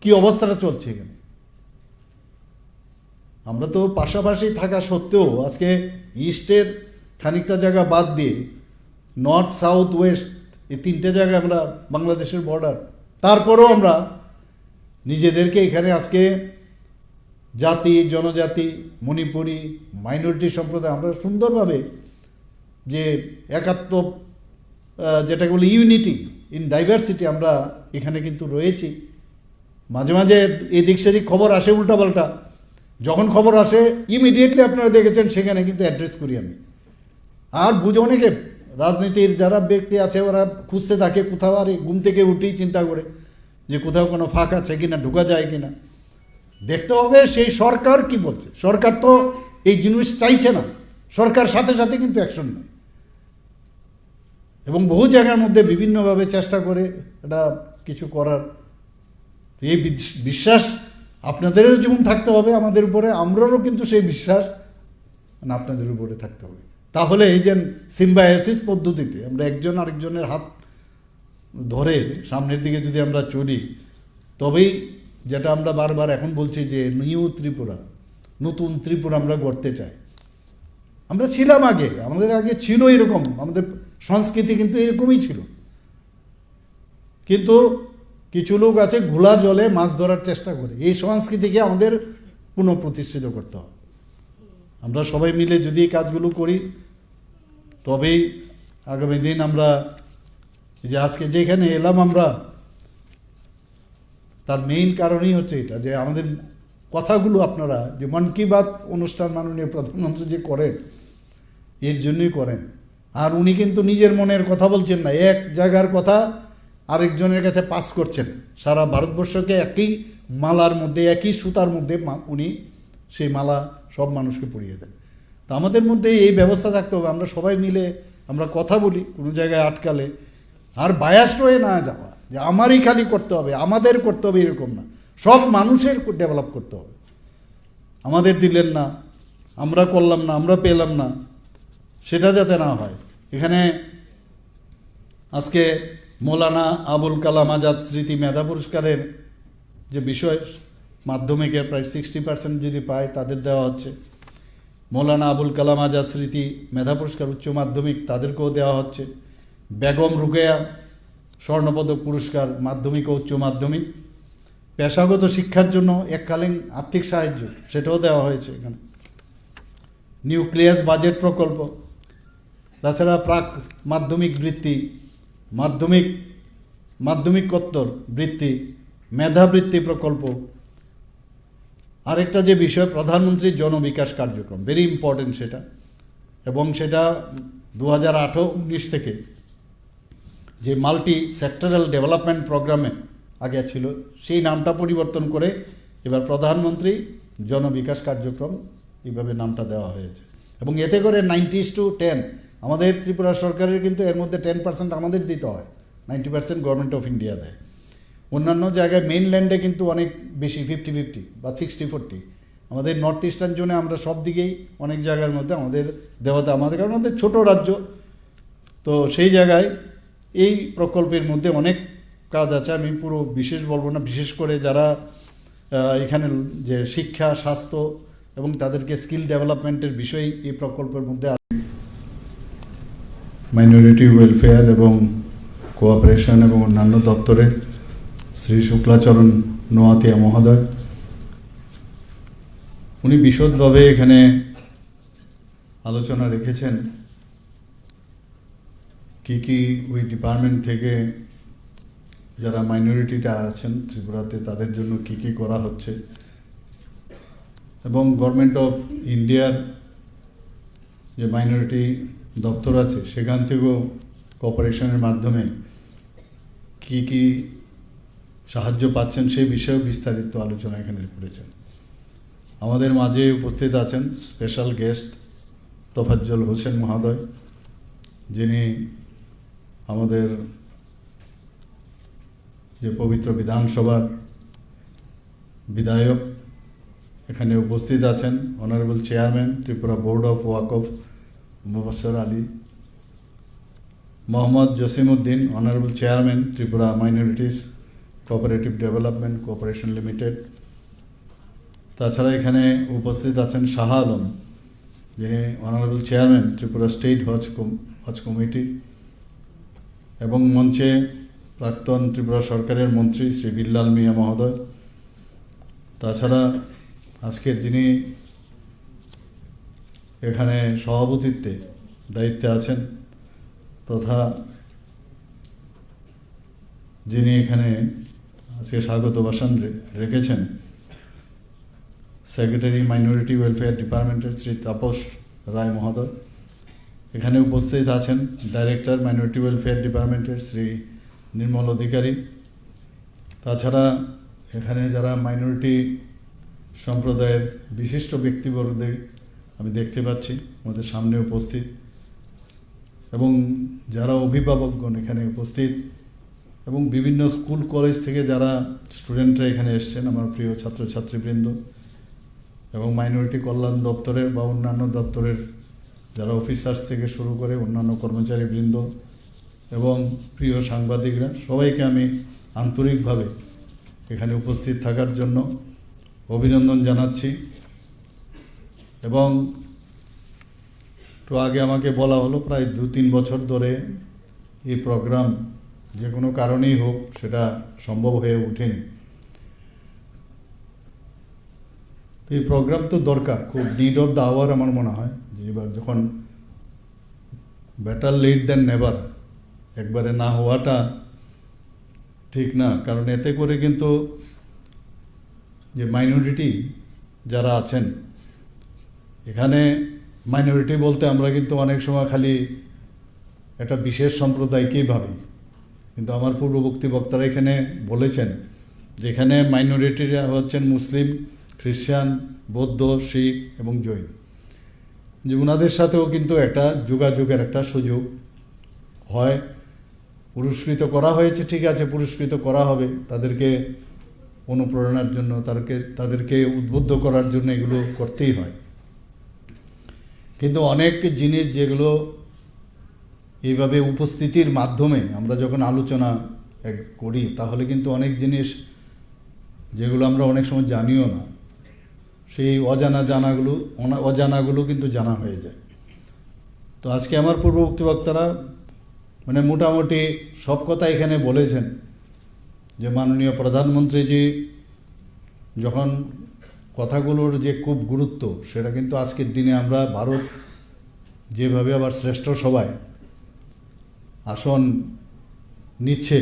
কি অবস্থাটা চলছে এখানে। আমরা তো পাশাপাশি থাকা সত্ত্বেও আজকে ইস্টের খানিকটা জায়গা বাদ দিয়ে নর্থ, সাউথ, ওয়েস্ট, এই 3টে জায়গায় আমরা বাংলাদেশের বর্ডার, তারপরেও আমরা নিজেদেরকে এখানে আজকে জাতি, জনজাতি, মণিপুরি, মাইনরিটি সম্প্রদায়, আমরা সুন্দরভাবে যে একাত্ম, যেটাকে বলি ইউনিটি ইন ডাইভার্সিটি, আমরা এখানে কিন্তু রয়েছি। মাঝে মাঝে এদিক সেদিক খবর আসে উল্টাপাল্টা, যখন খবর আসে ইমিডিয়েটলি আপনারা দেখেছেন সেখানে কিন্তু অ্যাড্রেস করি আমি। আর বুঝে অনেকে রাজনীতির যারা ব্যক্তি আছে ওরা খুঁজতে থাকে কোথাও, আর ঘুম থেকে উঠেই চিন্তা করে যে কোথাও কোনো ফাঁক আছে কিনা, ঢোকা যায় কিনা। দেখতে হবে সেই সরকার কি বলছে। সরকার তো এই জিনিস চাইছে না, সরকার সাথে সাথে কিন্তু অ্যাকশন নেয়, এবং বহু জায়গার মধ্যে বিভিন্নভাবে চেষ্টা করে এটা কিছু করার। এই বিশ্বাস আপনাদেরও যেমন থাকতে হবে আমাদের উপরে, আমরাও কিন্তু সেই বিশ্বাস আপনাদের উপরে থাকতে হবে। তাহলে এই যে সিম্বায়োসিস পদ্ধতিতে আমরা একজন আরেকজনের হাত ধরে সামনের দিকে যদি আমরা চলি, তবেই যেটা আমরা বারবার এখন বলছি যে নিউ ত্রিপুরা, নতুন ত্রিপুরা আমরা গড়তে চাই। আমরা ছিলাম আগে, আমাদের আগে ছিল এরকম, আমাদের সংস্কৃতি কিন্তু এরকমই ছিল। কিন্তু কিছু লোক আছে ঘোলা জলে মাছ ধরার চেষ্টা করে, এই সংস্কৃতিকে আমাদের পুনঃপ্রতিষ্ঠিত করতে হবে। আমরা সবাই মিলে যদি এই কাজগুলো করি তবেই আগামী দিন আমরা, যে আজকে যেখানে এলাম আমরা, তার মেইন কারণই হচ্ছে এটা যে আমাদের কথাগুলো আপনারা যে মন কি বাত অনুষ্ঠান মাননীয় প্রধানমন্ত্রী যে করেন, এর জন্যই করেন। আর উনি কিন্তু নিজের মনের কথা বলছেন না, এক জায়গার কথা আরেকজনের কাছে পাস করছেন। সারা ভারতবর্ষকে একই মালার মধ্যে, একই সুতার মধ্যে উনি সেই মালা সব মানুষকে পরিয়ে দেন। তো আমাদের মধ্যে এই ব্যবস্থা থাকতে হবে, আমরা সবাই মিলে আমরা কথা বলি, কোনো জায়গায় আটকালে আর বায়াস হয়ে না যাওয়া যে আমারই খালি করতে হবে, আমাদের করতে হবে, এরকম না। সব মানুষের ডেভেলপ করতে হবে। আমাদের দিলেন না, আমরা করলাম না, আমরা পেলাম না, সেটা যাতে না হয়। এখানে আজকে মৌলানা আবুল কালাম আজাদ স্মৃতি মেধা পুরস্কারের যে বিষয়, মাধ্যমিকের প্রায় 60% যদি পায় তাদের দেওয়া হচ্ছে। মৌলানা আবুল কালাম আজাদ স্মৃতি মেধা পুরস্কার উচ্চ মাধ্যমিক তাদেরকেও দেওয়া হচ্ছে। বেগম রুকেয়া স্বর্ণপদক পুরস্কার মাধ্যমিক ও উচ্চ মাধ্যমিক। পেশাগত শিক্ষার জন্য এককালীন আর্থিক সাহায্য সেটাও দেওয়া হয়েছে এখানে। নিউক্লিয়াস বাজেট প্রকল্প, তাছাড়া প্রাক মাধ্যমিক বৃত্তি, মাধ্যমিকোত্তর বৃত্তি, মেধাবৃত্তি প্রকল্প। আরেকটা যে বিষয় প্রধানমন্ত্রী জনবিকাশ কার্যক্রম, ভেরি ইম্পর্টেন্ট সেটা, এবং সেটা 2018-19 থেকে যে মাল্টি সেক্টরাল ডেভেলপমেন্ট প্রোগ্রামে আগে ছিল সেই নামটা পরিবর্তন করে এবার প্রধানমন্ত্রী জনবিকাশ কার্যক্রম এইভাবে নামটা দেওয়া হয়েছে। এবং এতে করে 90:10 আমাদের ত্রিপুরা সরকারের কিন্তু এর মধ্যে 10% আমাদের দিতে হয়, 90% গভর্নমেন্ট অফ ইন্ডিয়া দেয়। অন্যান্য জায়গায় মেইনল্যান্ডে কিন্তু অনেক বেশি 50-50 বা 60-40। আমাদের নর্থ ইস্টার্ন জোনে আমরা সব দিকেই অনেক জায়গার মধ্যে আমাদের দেওয়াতে, আমাদের কারণ আমাদের ছোটো রাজ্য, তো সেই জায়গায় এই প্রকল্পের মধ্যে অনেক কাজ আছে। আমি পুরো বিশেষ বলবো না, বিশেষ করে যারা এখানে যে শিক্ষা, স্বাস্থ্য এবং তাদেরকে স্কিল ডেভেলপমেন্টের বিষয় এই প্রকল্পের মধ্যে আছে। মাইনরিটি ওয়েলফেয়ার এবং কোঅপারেশন এবং অন্যান্য দপ্তরের শ্রী শুক্লাচরণ নোয়াতিয়া মহোদয়, উনি বিশদভাবে এখানে আলোচনা রেখেছেন কি ওই ডিপার্টমেন্ট থেকে যারা মাইনরিটিটা আছেন ত্রিপুরাতে তাদের জন্য কি করা হচ্ছে, এবং গভর্নমেন্ট অফ ইন্ডিয়ার যে মাইনরিটি দপ্তর আছে সেখান থেকেও কোঅপারেশনের মাধ্যমে কি সাহায্য পাচ্ছেন সেই বিষয়েও বিস্তারিত আলোচনা এখানে করেছেন। আমাদের মাঝে উপস্থিত আছেন স্পেশাল গেস্ট তোফাজ্জল হোসেন মহোদয়, যিনি আমাদের যে পবিত্র বিধানসভার বিধায়ক, এখানে উপস্থিত আছেন honourable chairman Tripura board of Waqf Mubashshar Ali, Mohammad Jasimuddin honourable chairman Tripura minorities cooperative development cooperation limited. তাছাড়া এখানে উপস্থিত আছেন শাহ আলম, যিনি honourable chairman Tripura state Haj committee, এবং মঞ্চে প্রাক্তন ত্রিপুরা সরকারের মন্ত্রী শ্রী বিল্লাল মিয়া মহোদয়। তাছাড়া আজকের যিনি এখানে সভাপতিত্বে দায়িত্বে আছেন তথা যিনি এখানে আজকে স্বাগত ভাষণ রেখেছেন সেক্রেটারি মাইনরিটি ওয়েলফেয়ার ডিপার্টমেন্টের শ্রী তাপস রায় মহোদয়। এখানে উপস্থিত আছেন ডাইরেক্টর মাইনরিটি ওয়েলফেয়ার ডিপার্টমেন্টের শ্রী নির্মল অধিকারী। তাছাড়া এখানে যারা মাইনরিটি সম্প্রদায়ের বিশিষ্ট ব্যক্তিবর্গদের আমি দেখতে পাচ্ছি আমাদের সামনে উপস্থিত, এবং যারা অভিভাবকগণ এখানে উপস্থিত, এবং বিভিন্ন স্কুল কলেজ থেকে যারা স্টুডেন্টরা এখানে এসছেন, আমার প্রিয় ছাত্রছাত্রীবৃন্দ, এবং মাইনরিটি কল্যাণ দপ্তরের বা অন্যান্য দপ্তরের যারা অফিসার্স থেকে শুরু করে অন্যান্য কর্মচারীবৃন্দ এবং প্রিয় সাংবাদিকরা, সবাইকে আমি আন্তরিকভাবে এখানে উপস্থিত থাকার জন্য অভিনন্দন জানাচ্ছি। এবং একটু আগে আমাকে বলা হলো প্রায় 2-3 বছর ধরে এই প্রোগ্রাম যে কোনো কারণেই হোক সেটা সম্ভব হয়ে ওঠেনি। এই প্রোগ্রাম তো দরকার, খুব নিড অফ দ্য আওয়ার আমার মনে হয় যে এবার যখন বেটার লেট দেন নেভার, একবারে না হওয়াটা ঠিক না। কারণ এতে করে কিন্তু যে মাইনরিটি যারা আছেন এখানে, মাইনরিটি বলতে আমরা কিন্তু অনেক সময় খালি একটা বিশেষ সম্প্রদায়কেই ভাবি, কিন্তু আমার পূর্ববর্তী বক্তারা এখানে বলেছেন যে এখানে মাইনরিটিরা হচ্ছেন মুসলিম, খ্রিস্টান, বৌদ্ধ, শিখ এবং জৈন। যে ওনাদের সাথেও কিন্তু একটা যোগাযোগের একটা সুযোগ হয়। পুরস্কৃত করা হয়েছে, ঠিক আছে, পুরস্কৃত করা হবে, তাদেরকে অনুপ্রেরণার জন্য, তাদেরকে উদ্বুদ্ধ করার জন্য এগুলো করতেই হয়। কিন্তু অনেক জিনিস যেগুলো এইভাবে উপস্থিতির মাধ্যমে আমরা যখন আলোচনা করি তাহলে কিন্তু অনেক জিনিস যেগুলো আমরা অনেক সময় জানিও না, সেই অজানাগুলো কিন্তু জানা হয়ে যায়। তো আজকে আমার পূর্ববর্তী বক্তারা মানে মোটামুটি সব কথা এখানে বলেছেন যে মাননীয় প্রধানমন্ত্রীজি যখন কথাগুলোর যে খুব গুরুত্ব, সেটা কিন্তু আজকের দিনে আমরা ভারত যেভাবে আবার শ্রেষ্ঠ সভায় আসন নিচ্ছে,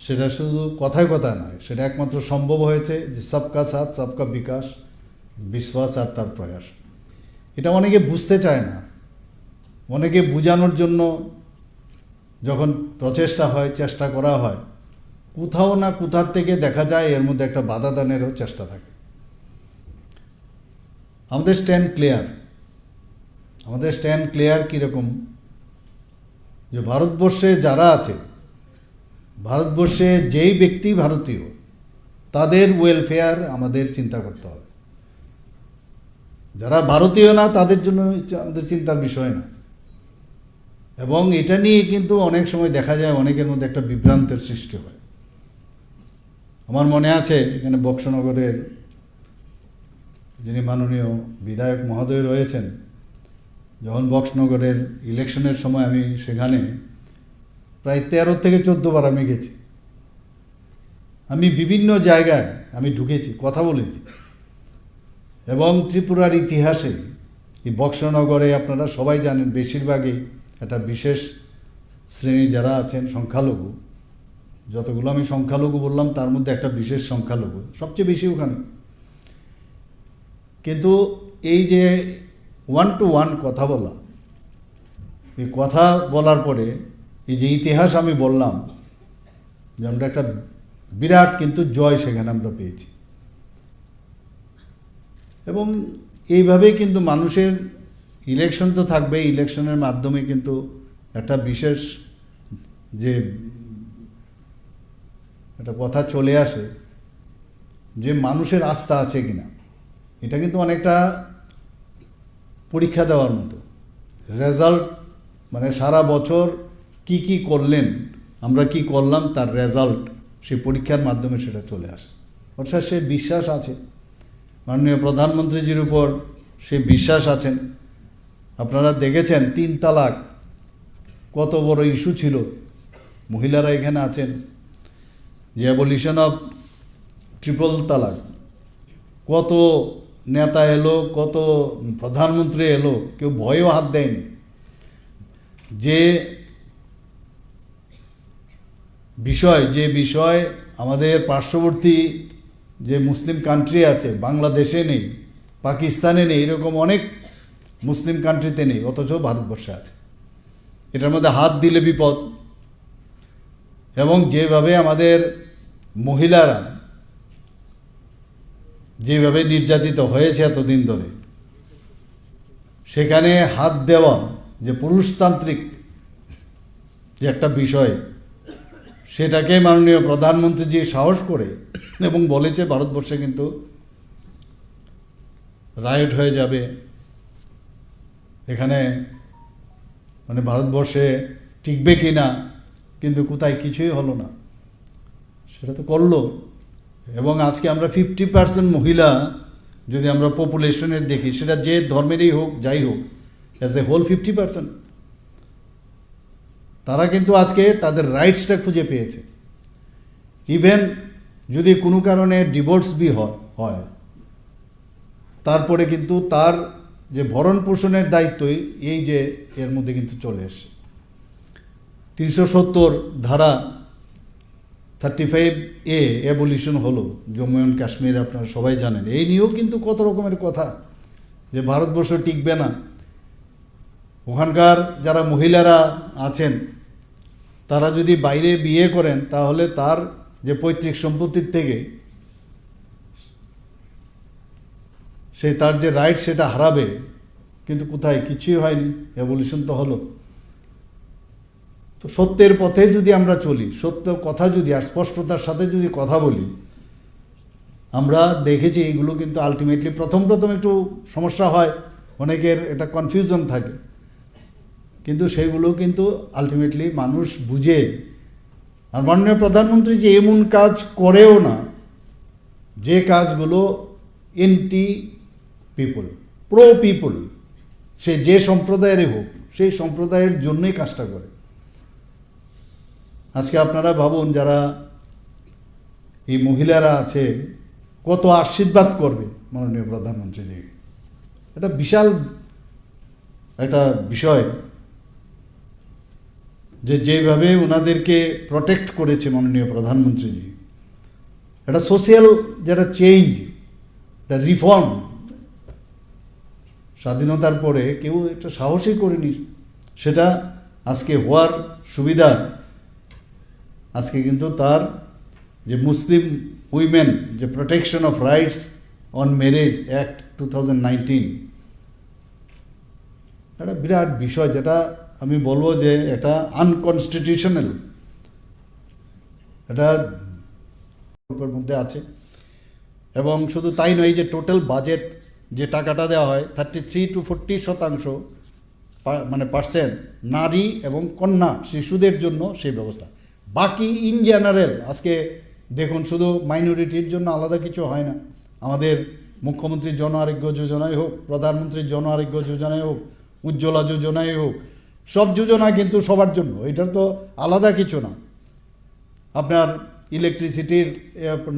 সেটা শুধু কথায় কথা নয়, সেটা একমাত্র সম্ভব হয়েছে যে সবকা সাথ সবকা বিকাশ, বিশ্বাস আর তার প্রয়াস। এটা অনেকে বুঝতে চায় না, অনেকে বোঝানোর জন্য যখন প্রচেষ্টা হয়, চেষ্টা করা হয়, কোথাও না কোথার থেকে দেখা যায় এর মধ্যে একটা বাধা দানেরও চেষ্টা থাকে। আমাদের স্ট্যান্ড ক্লিয়ার। আমাদের স্ট্যান্ড ক্লিয়ার কীরকম, যে ভারতবর্ষে যারা আছে, ভারতবর্ষে যেই ব্যক্তি ভারতীয়, তাদের ওয়েলফেয়ার আমাদের চিন্তা করতে হবে। যারা ভারতীয় না তাদের জন্য আমাদের চিন্তার বিষয় না। এবং এটা নিয়ে কিন্তু অনেক সময় দেখা যায় অনেকের মধ্যে একটা বিভ্রান্তের সৃষ্টি হয়। আমার মনে আছে এখানে বক্সনগরের যিনি মাননীয় বিধায়ক মহোদয় রয়েছেন, যখন বক্সনগরের ইলেকশনের সময় আমি সেখানে প্রায় 13 থেকে 14 বার আমি গেছি। আমি বিভিন্ন জায়গায় আমি ঢুকেছি, কথা বলেছি। এবং ত্রিপুরার ইতিহাসে এই বক্সনগরে আপনারা সবাই জানেন বেশিরভাগই একটা বিশেষ শ্রেণী যারা আছেন সংখ্যালঘু, যতগুলো আমি সংখ্যালঘু বললাম তার মধ্যে একটা বিশেষ সংখ্যালঘু সবচেয়ে বেশি ওখানে। কিন্তু এই যে 1 to 1 কথা বলা, এই কথা বলার পরে এই যে ইতিহাস আমি বললাম, যে আমরা একটা বিরাট কিন্তু জয় সেখানে আমরা পেয়েছি। এবং এইভাবেই কিন্তু মানুষের ইলেকশন তো থাকবে, ইলেকশনের মাধ্যমে কিন্তু একটা বিশেষ যে একটা কথা চলে আসে যে মানুষের আস্থা আছে কিনা, এটা কিন্তু অনেকটা পরীক্ষা দেওয়ার মতো। রেজাল্ট মানে সারা বছর কি কি করলেন, আমরা কি করলাম, তার রেজাল্ট সেই পরীক্ষার মাধ্যমে সেটা চলে আসে। অর্থাৎ সে বিশ্বাস আছে মাননীয় প্রধানমন্ত্রীজির উপর, সে বিশ্বাস আছেন। আপনারা দেখেছেন 3 তালাক কত বড় ইস্যু ছিল, মহিলারা এখানে আছেন। যে অ্যাবলিশন অফ ট্রিপল তালাক, কত নেতা এলো, কত প্রধানমন্ত্রী এলো, কেউ ভয়েও হাত দেয়নি। যে বিষয় আমাদের পার্শ্ববর্তী যে মুসলিম কান্ট্রি আছে, বাংলাদেশে নেই, পাকিস্তানে নেই, এরকম অনেক মুসলিম কান্ট্রিতে নেই, অথচ ভারতবর্ষে আছে। এটার মধ্যে হাত দিলে বিপদ। এবং যেভাবে আমাদের মহিলারা যেভাবে নির্যাতিত হয়েছে এতদিন ধরে, সেখানে হাত দেওয়া যে পুরুষতান্ত্রিক যে একটা বিষয়, সেটাকে মাননীয় প্রধানমন্ত্রীজি সাহস করে এবং বলেছে ভারতবর্ষে কিন্তু রায়ট হয়ে যাবে, এখানে মানে ভারতবর্ষে টিকবে কি না, কিন্তু কোথায় কিছুই হলো না, সেটা তো করলো। এবং আজকে আমরা 50% মহিলা যদি আমরা পপুলেশনের দেখি, সেটা যে ধর্মেরই হোক, যাই হোক, অ্যাজ এ হোল 50%, তারা কিন্তু আজকে তাদের রাইটসটা খুঁজে পেয়েছে। ইভেন যদি কোনো কারণে ডিভোর্স বি হয়, তারপরে কিন্তু তার যে ভরণ পোষণের দায়িত্বই এই যে এর মধ্যে কিন্তু চলে এসছে। 370 ধারা 35A অ্যাবলিশন হলো জম্মু অ্যান্ড কাশ্মীর, আপনারা সবাই জানেন। এই নিয়েও কিন্তু কত রকমের কথা, যে ভারতবর্ষ টিকবে না। ওখানকার যারা মহিলারা আছেন, তারা যদি বাইরে বিয়ে করেন, তাহলে তার যে পৈতৃক সম্পত্তির থেকে সে তার যে রাইট সেটা হারাবে। কিন্তু কোথায়, কিছুই হয়নি, অ্যাবলিশন তো হলো। তো সত্যের পথে যদি আমরা চলি, সত্য কথা যদি আর স্পষ্টতার সাথে যদি কথা বলি, আমরা দেখেছি এইগুলো কিন্তু আলটিমেটলি প্রথম একটু সমস্যা হয়, অনেকের এটা কনফিউশন থাকে, কিন্তু সেগুলো কিন্তু আলটিমেটলি মানুষ বুঝে। আর মাননীয় প্রধানমন্ত্রী যে এমন কাজ করেও না, যে কাজগুলো এন্টি পিপল, প্রো পিপল, সে যে সম্প্রদায়েরই হোক, সেই সম্প্রদায়ের জন্যই কাজটা করে। আজকে আপনারা ভাবুন, যারা এই মহিলারা আছে কত আশীর্বাদ করবে মাননীয় প্রধানমন্ত্রীজি। এটা বিশাল একটা বিষয় যে যেভাবে ওনাদেরকে প্রোটেক্ট করেছে মাননীয় প্রধানমন্ত্রীজি। এটা সোশিয়াল যেটা চেঞ্জ, এটা রিফর্ম, স্বাধীনতার পরে কেউ একটা সাহসই করেনি, সেটা আজকে হওয়ার সুবিধা। আজকে কিন্তু তার যে মুসলিম উইমেন যে protection of rights on marriage act 2019, একটা বিরাট বিষয়, যেটা আমি বলবো যে এটা আনকনস্টিটিউশনাল, এটা মধ্যে আছে। এবং শুধু তাই নয়, যে টোটাল বাজেট যে টাকাটা দেওয়া হয় 33 to 40% মানে পার্সেন্ট নারী এবং কন্যা শিশুদের জন্য সেই ব্যবস্থা। বাকি ইন জেনারেল আজকে দেখুন, শুধু মাইনরিটির জন্য আলাদা কিছু হয় না। আমাদের মুখ্যমন্ত্রীর জন আরোগ্য যোজনাই হোক, প্রধানমন্ত্রীর জন আরোগ্য যোজনাই হোক, উজ্জ্বলা যোজনাই হোক, সব যোজনা কিন্তু সবার জন্য, এটার তো আলাদা কিছু না। আপনার ইলেকট্রিসিটির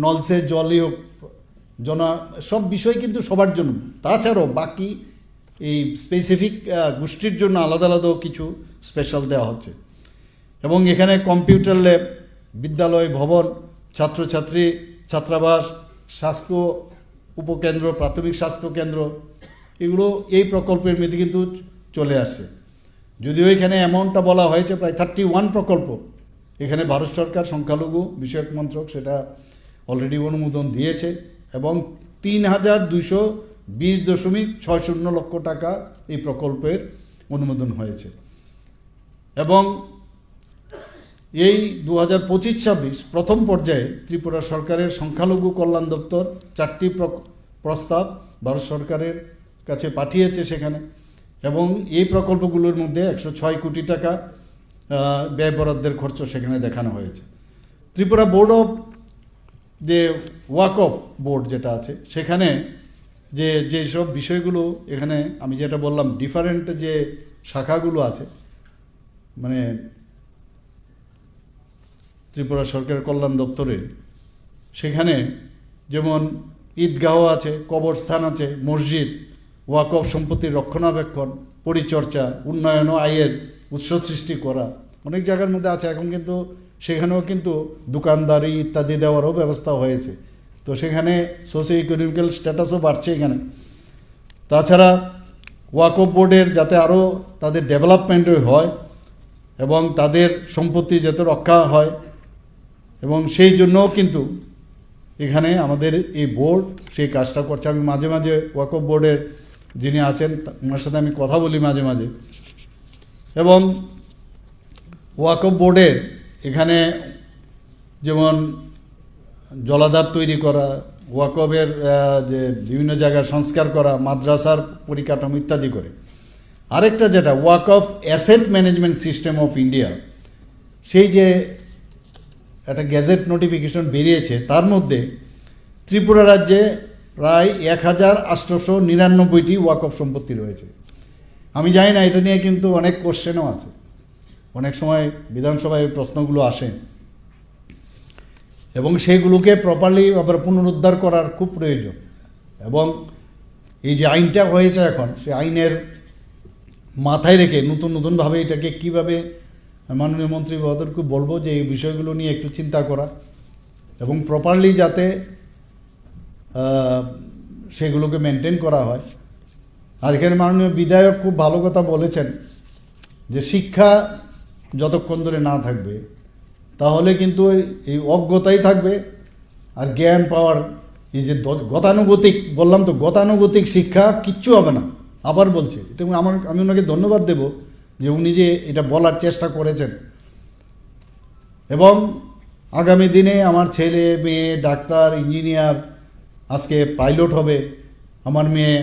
নলসের জলই হোক, সব বিষয় কিন্তু সবার জন্য। তাছাড়াও বাকি এই স্পেসিফিক গোষ্ঠীর জন্য আলাদা আলাদাও কিছু স্পেশাল দেওয়া হচ্ছে। এবং এখানে কম্পিউটার ল্যাব, বিদ্যালয় ভবন, ছাত্রছাত্রী ছাত্রাবাস, স্বাস্থ্য উপকেন্দ্র, প্রাথমিক স্বাস্থ্য কেন্দ্র, এগুলো এই প্রকল্পের মধ্যে কিন্তু চলে আসে। যদিও এখানে অ্যামাউন্টটা বলা হয়েছে প্রায় 31 প্রকল্প, এখানে ভারত সরকার সংখ্যালঘু বিষয়ক মন্ত্রক সেটা অলরেডি অনুমোদন দিয়েছে এবং 3,220.60 লক্ষ টাকা এই প্রকল্পের অনুমোদন হয়েছে। এবং এই 2025-26 প্রথম পর্যায়ে ত্রিপুরা সরকারের সংখ্যালঘু কল্যাণ দপ্তর 4টি প্রস্তাব ভারত সরকারের কাছে পাঠিয়েছে সেখানে। এবং এই প্রকল্পগুলোর মধ্যে 106 কোটি টাকা ব্যয় বরাদ্দের খরচ সেখানে দেখানো হয়েছে। ত্রিপুরা বোর্ড অফ যে ওয়াকফ বোর্ড যেটা আছে, সেখানে যেসব বিষয়গুলো এখানে আমি যেটা বললাম, ডিফারেন্ট যে শাখাগুলো আছে, মানে ত্রিপুরা সরকারের কল্যাণ দপ্তরের, সেখানে যেমন ঈদগাহ আছে, কবরস্থান আছে, মসজিদ, ওয়াকফ সম্পত্তির রক্ষণাবেক্ষণ, পরিচর্যা, উন্নয়ন ও আয়ের উৎস সৃষ্টি করা, অনেক জায়গার মধ্যে আছে। এখন কিন্তু সেখানেও কিন্তু দোকানদারি ইত্যাদি দেওয়ারও ব্যবস্থা হয়েছে। তো সেখানে সোশিও ইকোনমিক্যাল স্ট্যাটাসও বাড়ছে এখানে। তাছাড়া ওয়াকফ বোর্ডের যাতে আরও তাদের ডেভেলপমেন্ট হয় এবং তাদের সম্পত্তি যাতে রক্ষা হয়, এবং সেই জন্যও কিন্তু এখানে আমাদের এই বোর্ড সেই কাজটা করছে। আমি মাঝে মাঝে ওয়াকফ বোর্ডের যিনি আছেন ওনার সাথে আমি কথা বলি মাঝে মাঝে। এবং ওয়াকফ বোর্ডের এখানে যেমন জলাধার তৈরি করা, ওয়াকফের যে বিভিন্ন জায়গায় সংস্কার করা, মাদ্রাসার পরিকাঠামো ইত্যাদি করে। আরেকটা যেটা Waqf asset management system of India, সেই যে একটা গ্যাজেট নোটিফিকেশন বেরিয়েছে, তার মধ্যে ত্রিপুরা রাজ্যে প্রায় 1,899টি ওয়াকফ সম্পত্তি রয়েছে। আমি জানি না, এটা নিয়ে কিন্তু অনেক কোশ্চেনও আছে, অনেক সময় বিধানসভায় প্রশ্নগুলো আসে এবং সেইগুলোকে প্রপারলি আবার পুনরুদ্ধার করার খুব প্রয়োজন। এবং এই যে আইনটা হয়েছে এখন, সেই আইনের মাথায় রেখে নতুনভাবে এটাকে কীভাবে মাননীয় মন্ত্রী মহোদয়কে বলবো যে এই বিষয়গুলো নিয়ে একটু চিন্তা করা এবং প্রপারলি যাতে সেগুলোকে মেনটেন করা হয়। আর এখানে মাননীয় বিধায়ক খুব ভালো কথা বলেছেন যে শিক্ষা যতক্ষণ ধরে না থাকবে তাহলে কিন্তু এই অজ্ঞতাই থাকবে, আর জ্ঞান পাওয়ার এই যে গতানুগতিক, বললাম তো গতানুগতিক শিক্ষা কিচ্ছু হবে না। আবার বলছে এটা, আমি ওনাকে ধন্যবাদ দেব যে উনি যে এটা বলার চেষ্টা করেছেন। এবং আগামী দিনে আমার ছেলে মেয়ে ডাক্তার, ইঞ্জিনিয়ার, আজকে পাইলট হবে, আমার মেয়ে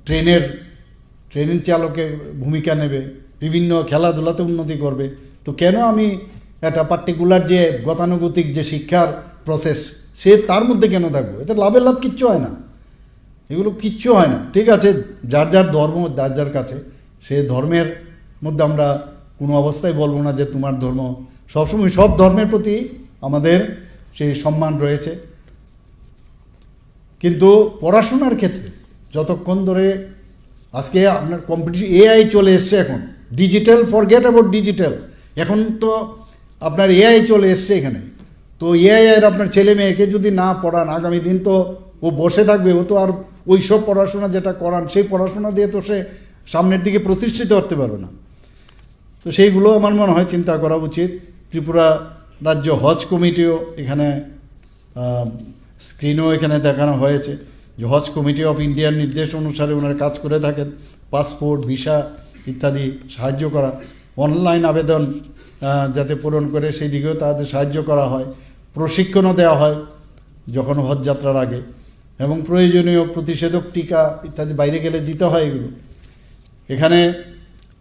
ট্রেন চালকের ভূমিকা নেবে, বিভিন্ন খেলাধুলাতে উন্নতি করবে। তো কেন আমি একটা পার্টিকুলার যে গতানুগতিক যে শিক্ষার প্রসেস সে তার মধ্যে কেন থাকবো? এতে লাভের লাভ কিচ্ছু হয় না, এগুলো কিচ্ছু হয় না। ঠিক আছে, যার যার ধর্ম যার যার কাছে, সে ধর্মের মধ্যে আমরা কোনো অবস্থায় বলবো না যে তোমার ধর্ম, সবসময় সব ধর্মের প্রতি আমাদের সেই সম্মান রয়েছে। কিন্তু পড়াশোনার ক্ষেত্রে যতক্ষণ ধরে আজকে আপনার কম্পিটিশন এআই চলে এসছে, এখন ডিজিটাল, ফরগেট অ্যাবাউট ডিজিটাল, এখন তো আপনার এআই চলে এসছে এখানে। তো এআই এর আপনার ছেলে মেয়েকে যদি না পড়ান, আগামী দিন তো ও বসে থাকবে, ও তো আর ওই সব পড়াশোনা যেটা করান সেই পড়াশোনা দিয়ে তো সে সামনের দিকে প্রতিষ্ঠিত করতে পারবে না। তো সেইগুলো আমার মনে হয় চিন্তা করা উচিত। ত্রিপুরা রাজ্য হজ কমিটিও এখানে স্ক্রিনও এখানে দেখানো হয়েছে যে হজ কমিটি অফ ইন্ডিয়ার নির্দেশ অনুসারে ওনারা কাজ করে থাকেন, পাসপোর্ট, ভিসা ইত্যাদি সাহায্য করা, অনলাইন আবেদন যাতে পূরণ করে সেই দিকেও তাদের সাহায্য করা হয়, প্রশিক্ষণও দেওয়া হয় যখন হজ যাত্রার আগে, এবং প্রয়োজনীয় প্রতিষেধক টিকা ইত্যাদি বাইরে গেলে দিতে হয় এগুলো। এখানে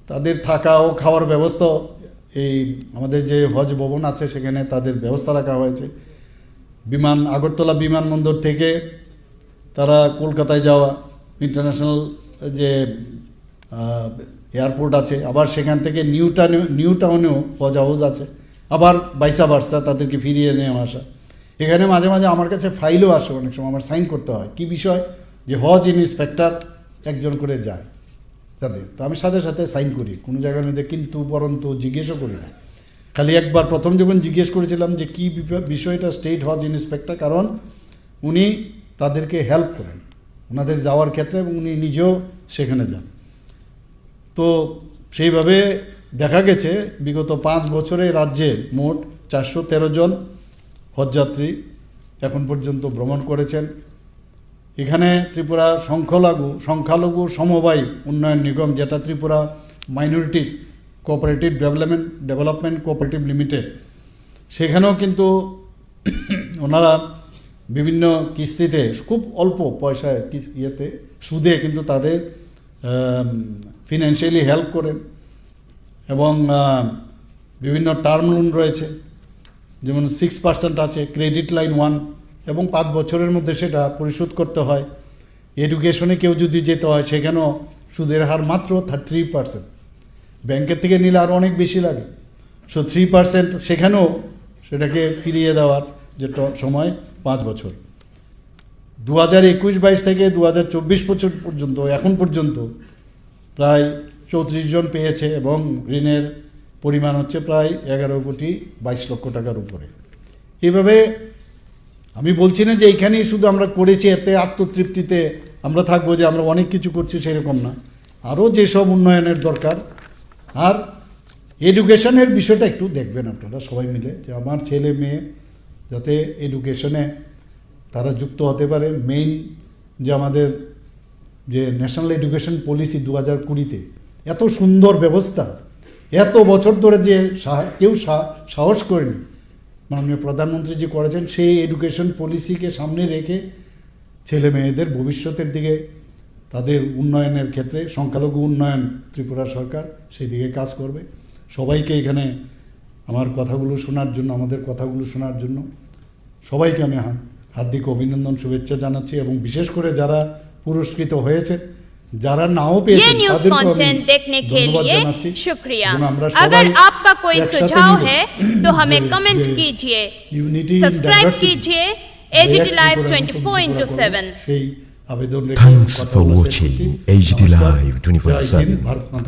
তাদের থাকা ও খাওয়ার ব্যবস্থা, এই আমাদের যে হজ ভবন আছে সেখানে তাদের ব্যবস্থা রাখা হয়েছে। আগরতলা বিমানবন্দর থেকে তারা কলকাতায় যাওয়া, ইন্টারন্যাশনাল যে এয়ারপোর্ট আছে, আবার সেখান থেকে নিউ টাউনেও হজ হাউস আছে, আবার বাইসা বার্সা তাদেরকে ফিরিয়ে নিয়ে আসা। এখানে মাঝে মাঝে আমার কাছে ফাইলও আসে, অনেক সময় আমার সাইন করতে হয়। কি বিষয়? যে হজ ইন্সপেক্টর একজন করে যায় যাদের, তো আমি সাথে সাথে সাইন করি, কোনো জায়গার মধ্যে কিন্তু পরন্তু জিজ্ঞেসও করি না। খালি একবার প্রথম যখন জিজ্ঞেস করেছিলাম যে কী বিষয়টা স্টেট হজ ইন্সপেক্টর, কারণ উনি তাদেরকে হেল্প করেন ওনাদের যাওয়ার ক্ষেত্রে এবং উনি নিজেও সেখানে যান। তো সেইভাবে দেখা গেছে বিগত 5 বছরে রাজ্যে মোট 413 জন হজযাত্রী এখন পর্যন্ত ভ্রমণ করেছেন। এখানে ত্রিপুরা সংখ্যালঘু সমবায় উন্নয়ন নিগম, যেটা Tripura minorities cooperative development cooperative limited, সেখানেও কিন্তু ওনারা বিভিন্ন কিস্তিতে খুব অল্প পয়সায় ইয়েতে সুদে কিন্তু তাদের ফিনান্সিয়ালি হেল্প করেন, এবং বিভিন্ন টার্ম লোন রয়েছে, যেমন 6% আছে, ক্রেডিট লাইন 1, এবং 5 বছরের মধ্যে সেটা পরিশোধ করতে হয়। এডুকেশনে কেউ যদি যেতে হয় সেখানেও সুদের হার মাত্র 3%, ব্যাংকের থেকে নিলে আরও অনেক বেশি লাগে। সো 3% সেখানেও সেটাকে ফিরিয়ে দেওয়ার যেটা সময় 5 বছর। 2021-22 থেকে 2024 পর্যন্ত এখন পর্যন্ত প্রায় 34 জন পেয়েছে, এবং ঋণের পরিমাণ হচ্ছে প্রায় 11,22 লক্ষ টাকার উপরে। এইভাবে আমি বলছি না যে এইখানেই শুধু আমরা করেছি এতে আত্মতৃপ্তিতে আমরা থাকবো যে আমরা অনেক কিছু করছি, সেরকম না। আরও যেসব উন্নয়নের দরকার, আর এডুকেশনের বিষয়টা একটু দেখবেন আপনারা সবাই মিলে, যে আমার ছেলে মেয়ে যাতে এডুকেশনে তারা যুক্ত হতে পারে। মেইন যে আমাদের যে ন্যাশনাল এডুকেশন পলিসি 2020-তে এত সুন্দর ব্যবস্থা, এত বছর ধরে যে কেউ সাহস করেনি, মাননীয় প্রধানমন্ত্রী যে করেছেন, সেই এডুকেশন পলিসিকে সামনে রেখে ছেলে মেয়েদের ভবিষ্যতের দিকে তাদের উন্নয়নের ক্ষেত্রে সংখ্যালঘু উন্নয়ন ত্রিপুরা সরকার সেই দিকে কাজ করবে। সবাইকে এখানে আমার কথাগুলো শোনার জন্য, আমাদের কথাগুলো শোনার জন্য সবাইকে আমি হার্দিক অভিনন্দন, শুভেচ্ছা জানাচ্ছি, এবং বিশেষ করে যারা পুরস্কৃত হয়েছে, যারা নাও ये পেয়েছেন न्यूज তাদেরকে আমি कंटेंट देखने के ধন্যবাদ लिए জানাচ্ছি। शुक्रिया। এবং আমরা अगर সবাই आपका कोई একসাথে सुझाव মিলে है तो हमें যে- कमेंट যে कीजिए, unity in सब्सक्राइब diversity, कीजिए যে AGT এক Live ত্রিপুরা নতুন 24/7। সেই আবেদন রেখে Thanks কথা for বলা শেষ watching করছি। AGT নমস্কার। Live 24/7 জয় হিন্দ, ভারত মাতা